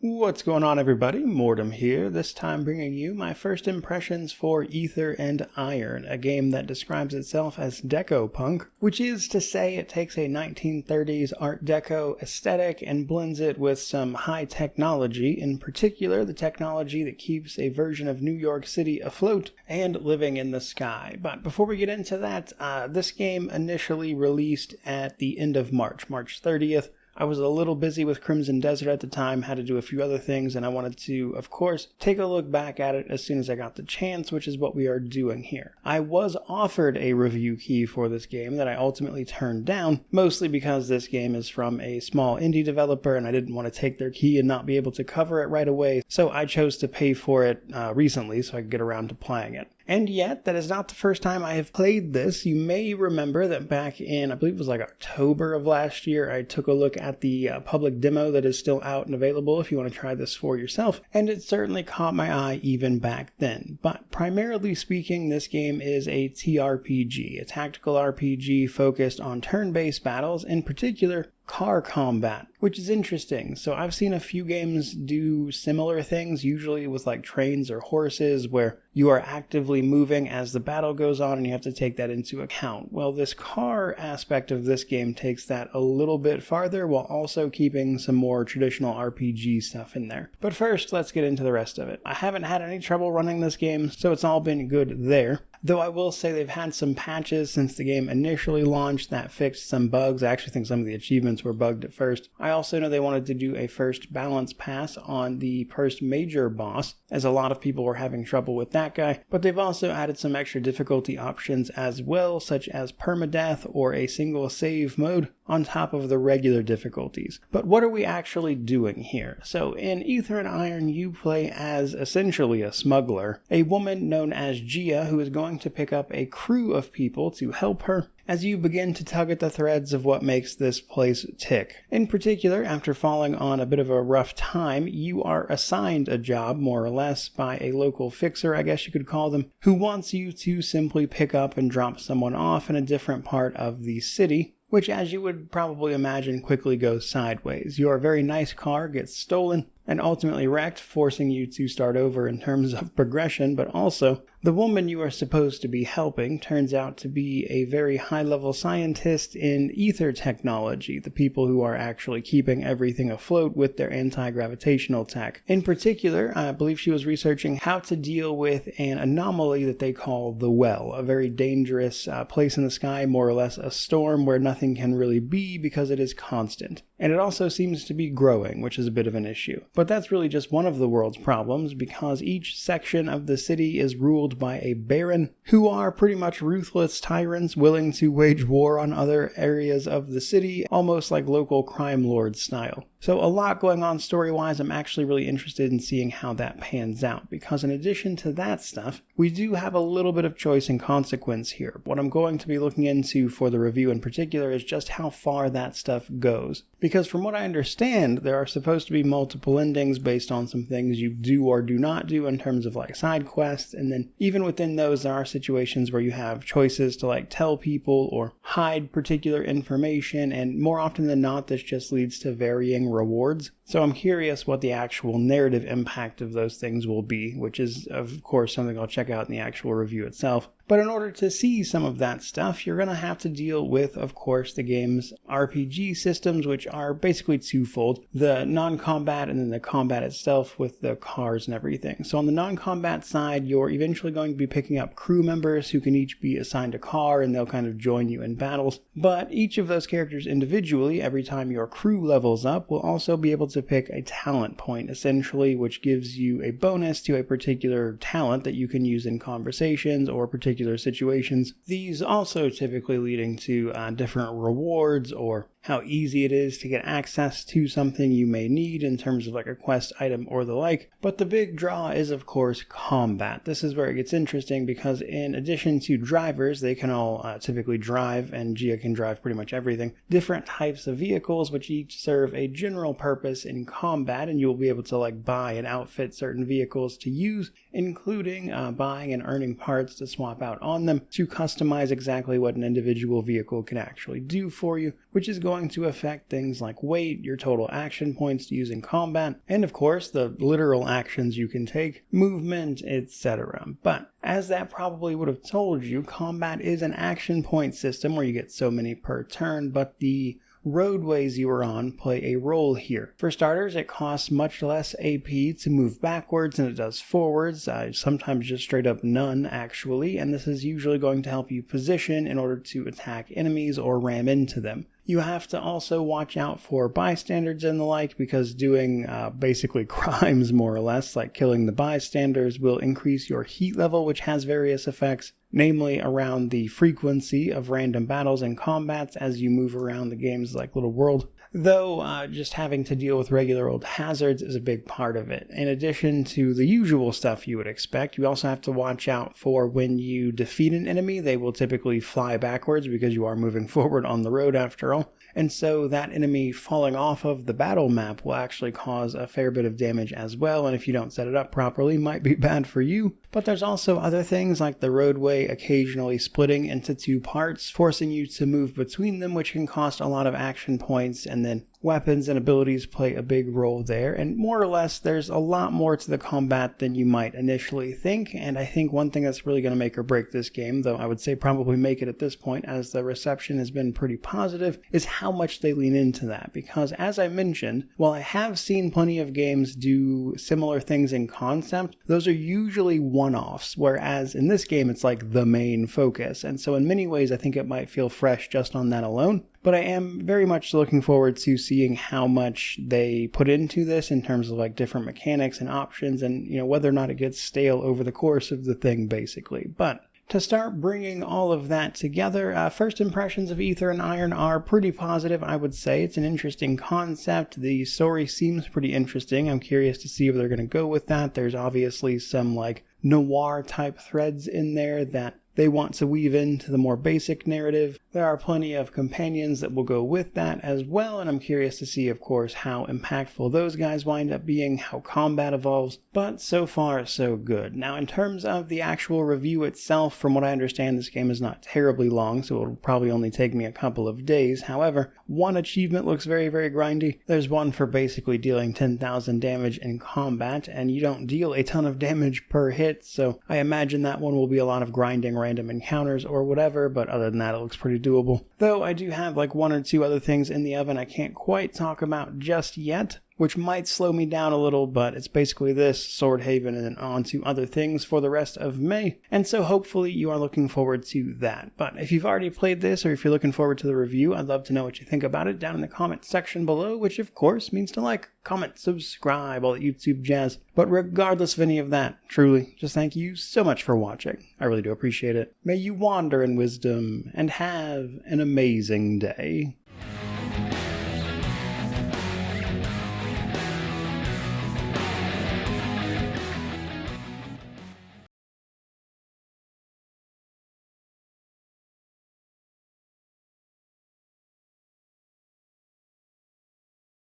What's going on, everybody? Mortem here, this time bringing you my first impressions for Aether Iron, a game that describes itself as Deco Punk, which is to say it takes a 1930s Art Deco aesthetic and blends it with some high technology, in particular the technology that keeps a version of New York City afloat and living in the sky. But before we get into that, this game initially released at the end of March 30th. I was a little busy with Crimson Desert at the time, had to do a few other things, and I wanted to, of course, take a look back at it as soon as I got the chance, which is what we are doing here. I was offered a review key for this game that I ultimately turned down, mostly because this game is from a small indie developer and I didn't want to take their key and not be able to cover it right away, so I chose to pay for it recently so I could get around to playing it. And yet, that is not the first time I have played this. You may remember that back in, I believe it was like October of last year, I took a look at the public demo that is still out and available if you want to try this for yourself, and it certainly caught my eye even back then. But primarily speaking, this game is a TRPG, a tactical RPG focused on turn-based battles, in particular car combat, which is interesting. So I've seen a few games do similar things, usually with like trains or horses, where you are actively moving as the battle goes on and you have to take that into account. Well, this car aspect of this game takes that a little bit farther while also keeping some more traditional RPG stuff in there. But first, let's get into the rest of it. I haven't had any trouble running this game, so it's all been good there. Though I will say they've had some patches since the game initially launched that fixed some bugs. I actually think some of the achievements were bugged at first. I also know they wanted to do a first balance pass on the first major boss, as a lot of people were having trouble with that guy, but they've also added some extra difficulty options as well, such as permadeath or a single save mode on top of the regular difficulties. But what are we actually doing here? So in Aether Iron, you play as essentially a smuggler, a woman known as Gia, who is going to pick up a crew of people to help her as you begin to tug at the threads of what makes this place tick. In particular, after falling on a bit of a rough time, you are assigned a job, more or less, by a local fixer, I guess you could call them, who wants you to simply pick up and drop someone off in a different part of the city, which, as you would probably imagine, quickly goes sideways. Your very nice car gets stolen and ultimately wrecked, forcing you to start over in terms of progression, but also the woman you are supposed to be helping turns out to be a very high-level scientist in ether technology, the people who are actually keeping everything afloat with their anti-gravitational tech. In particular, I believe she was researching how to deal with an anomaly that they call the Well, a very dangerous place in the sky, more or less a storm where nothing can really be because it is constant. And it also seems to be growing, which is a bit of an issue. But that's really just one of the world's problems, because each section of the city is ruled by a baron, who are pretty much ruthless tyrants willing to wage war on other areas of the city, almost like local crime lord style. So a lot going on story-wise. I'm actually really interested in seeing how that pans out, because in addition to that stuff, we do have a little bit of choice and consequence here. What I'm going to be looking into for the review in particular is just how far that stuff goes. Because from what I understand, there are supposed to be multiple endings based on some things you do or do not do in terms of like side quests, and then even within those there are situations where you have choices to like tell people or hide particular information, and more often than not this just leads to varying rewards. So I'm curious what the actual narrative impact of those things will be, which is of course something I'll check out in the actual review itself. But in order to see some of that stuff, you're going to have to deal with, of course, the game's RPG systems, which are basically twofold. The non-combat and then the combat itself with the cars and everything. So on the non-combat side, you're eventually going to be picking up crew members who can each be assigned a car, and they'll kind of join you in battles. But each of those characters individually, every time your crew levels up, will also be able to pick a talent point, essentially, which gives you a bonus to a particular talent that you can use in conversations or particular situations. These also typically leading to different rewards or how easy it is to get access to something you may need in terms of like a quest item or the like. But the big draw is, of course, combat. This is where it gets interesting, because in addition to drivers, they can all typically drive, and Gia can drive pretty much everything, different types of vehicles which each serve a general purpose in combat, and you'll be able to like buy and outfit certain vehicles to use, including buying and earning parts to swap out on them to customize exactly what an individual vehicle can actually do for you, which is going to affect things like weight, your total action points to use in combat, and of course the literal actions you can take, movement, etc. But as that probably would have told you, combat is an action point system where you get so many per turn, but the roadways you are on play a role here. For starters, it costs much less AP to move backwards than it does forwards, sometimes just straight up none actually, and this is usually going to help you position in order to attack enemies or ram into them. You have to also watch out for bystanders and the like, because doing basically crimes more or less, like killing the bystanders, will increase your heat level, which has various effects, namely around the frequency of random battles and combats as you move around the game's like little world. Though just having to deal with regular old hazards is a big part of it. In addition to the usual stuff you would expect, you also have to watch out for when you defeat an enemy. They will typically fly backwards because you are moving forward on the road after all. And so that enemy falling off of the battle map will actually cause a fair bit of damage as well, and if you don't set it up properly, might be bad for you. But there's also other things like the roadway occasionally splitting into two parts, forcing you to move between them, which can cost a lot of action points, and then weapons and abilities play a big role there, and more or less there's a lot more to the combat than you might initially think. And I think one thing that's really going to make or break this game, though I would say probably make it at this point as the reception has been pretty positive, is how much they lean into that. Because as I mentioned, while I have seen plenty of games do similar things in concept, those are usually one-offs, whereas in this game it's like the main focus, and so in many ways I think it might feel fresh just on that alone. But I am very much looking forward to seeing how much they put into this in terms of like different mechanics and options, and whether or not it gets stale over the course of the thing basically. But to start bringing all of that together, first impressions of Aether and Iron are pretty positive, I would say. It's an interesting concept. The story seems pretty interesting. I'm curious to see where they're going to go with that. There's obviously some like noir type threads in there that they want to weave into the more basic narrative. There are plenty of companions that will go with that as well, and I'm curious to see, of course, how impactful those guys wind up being, how combat evolves, but so far, so good. Now, in terms of the actual review itself, from what I understand, this game is not terribly long, so it'll probably only take me a couple of days. However, one achievement looks very, very grindy. There's one for basically dealing 10,000 damage in combat, and you don't deal a ton of damage per hit, so I imagine that one will be a lot of grinding random encounters or whatever, but other than that it looks pretty doable. Though I do have like one or two other things in the oven I can't quite talk about just yet, which might slow me down a little, but it's basically this, Swordhaven, and then on to other things for the rest of May, and so hopefully you are looking forward to that. But if you've already played this, or if you're looking forward to the review, I'd love to know what you think about it down in the comment section below, which of course means to like, comment, subscribe, all that YouTube jazz. But regardless of any of that, truly, just thank you so much for watching. I really do appreciate it. May you wander in wisdom, and have an amazing day.